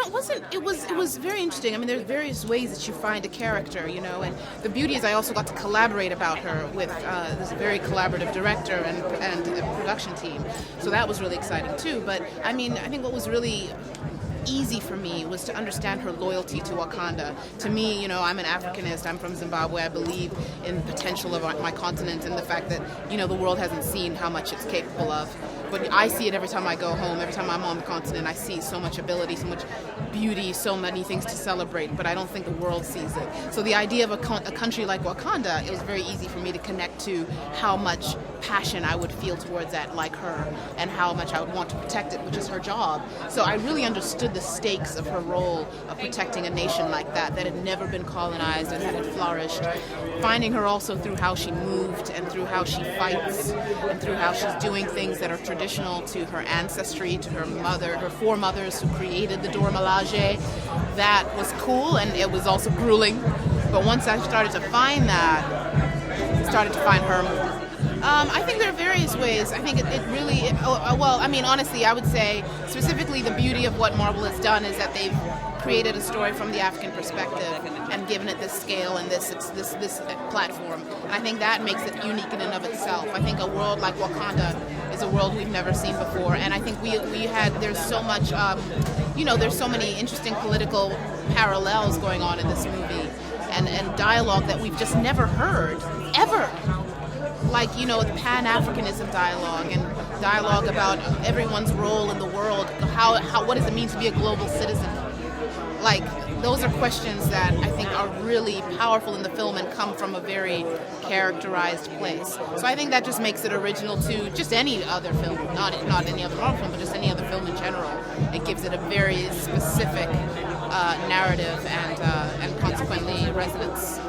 It was very interesting. I mean, there's various ways that you find a character, and the beauty is I also got to collaborate about her with this very collaborative director and production team. So that was really exciting too. But I mean, I think what was really easy for me was to understand her loyalty to Wakanda. To me, I'm an Africanist. I'm from Zimbabwe. I believe in the potential of my continent and the fact that, the world hasn't seen how much it's capable of. But I see it every time I go home, every time I'm on the continent. I see so much ability, so much beauty, so many things to celebrate, but I don't think the world sees it. So the idea of a country like Wakanda, it was very easy for me to connect to how much passion I would feel towards that, like her, and how much I would want to protect it, which is her job. So I really understood the stakes of her role of protecting a nation like that had never been colonized and that had flourished. Finding her also through how she moved and through how she fights and through how she's doing things that are traditional to her ancestry, to her mother, her foremothers who created the Dora Milaje. That was cool, and it was also grueling. But once I started to find that, I started to find her more. I think there are various ways. I think it really, well, I mean, honestly, I would say specifically the beauty of what Marvel has done is that they've created a story from the African perspective and given it this scale and this platform. And I think that makes it unique in and of itself. I think a world like Wakanda is a world we've never seen before. And I think there's so much, there's so many interesting political parallels going on in this movie and dialogue that we've just never heard, ever. Like, the Pan-Africanism dialogue and dialogue about everyone's role in the world, what does it mean to be a global citizen? Like, those are questions that I think are really powerful in the film and come from a very characterized place. So I think that just makes it original to just any other film, not any other Marvel film, but just any other film in general. It gives it a very specific narrative and consequently resonance.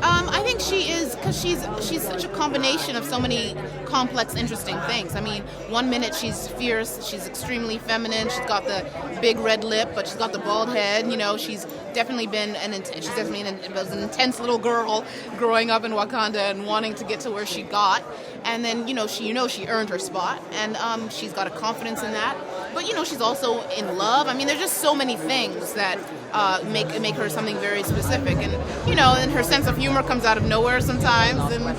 I think she is, because she's such a combination of so many complex, interesting things. I mean, one minute she's fierce, she's extremely feminine, she's got the big red lip, but she's got the bald head. She's definitely been an intense little girl growing up in Wakanda and wanting to get to where she got. And then, she earned her spot, and she's got a confidence in that. But, she's also in love. I mean, there's just so many things that make her something very specific. And, and her sense of humor comes out of nowhere sometimes. And,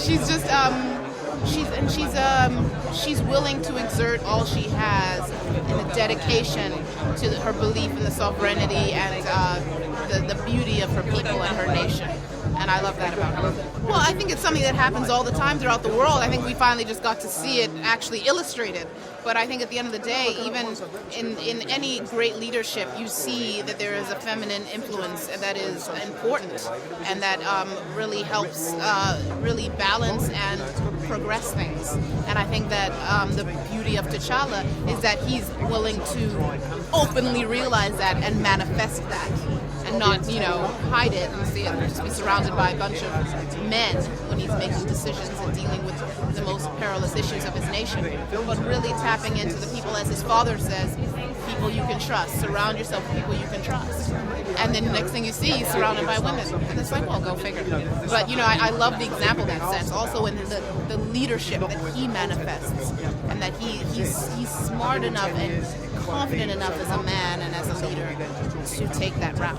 she's just, she's willing to exert all she has in a dedication to her belief in the sovereignty and the beauty of her people and her nation. And I love that about her. Well, I think it's something that happens all the time throughout the world. I think we finally just got to see it actually illustrated. But I think at the end of the day, even in any great leadership, you see that there is a feminine influence that is important and that really helps really balance and progress things. And I think that the beauty of T'Challa is that he's willing to openly realize that and manifest that. And not, hide it and see it and just be surrounded by a bunch of men when he's making decisions and dealing with the most perilous issues of his nation. But really tapping into the people, as his father says, people you can trust. Surround yourself with people you can trust. And then the next thing you see, he's surrounded by women. And it's like, well, go figure. But, I love the example in that sense. Also in the leadership that he manifests. And that he's smart enough and confident enough as a man and as a leader to take that route.